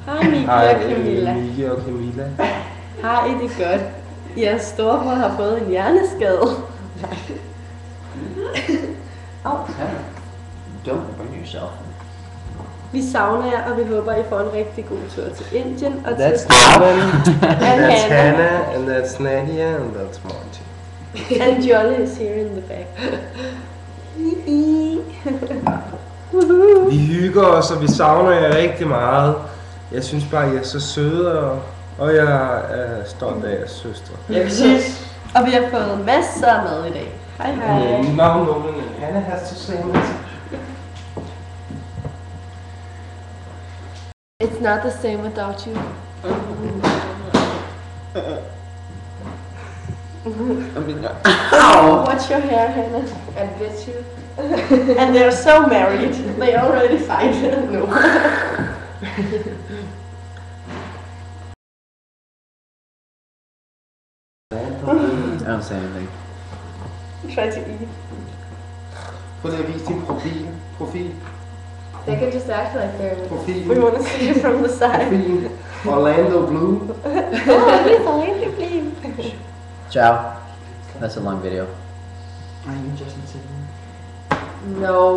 Hej Mika og Camilla. Mika og Camilla. Hej, det er godt. Jeres storebror har fået en hjerneskade. Don't burn yourself. Vi savner jer, og vi håber, I får en rigtig god tur til Indien og That's til Marvin, that's Hannah. Hannah, and that's Nadia, and that's Monty. And Jolly is here in the back. Vi hygger os, og vi savner jer rigtig meget. Jeg synes bare, I er så søde, og jeg er stolt af jeres søstre. Ja, præcis. Og vi har fået masser af mad i dag. Hej hej. Now Nolan and Hannah has to say it. It's not the same without you. What's your hair, Hannah? And get you. And they're so married. They already fight. No. I don't say anything. Try to eat. Prøv lige at vise din profil. They can just act like they're. We want to see you from the side. Profil. Orlando Bloom. Oh, please, Orlando Bloom. Ciao. That's a long video. No.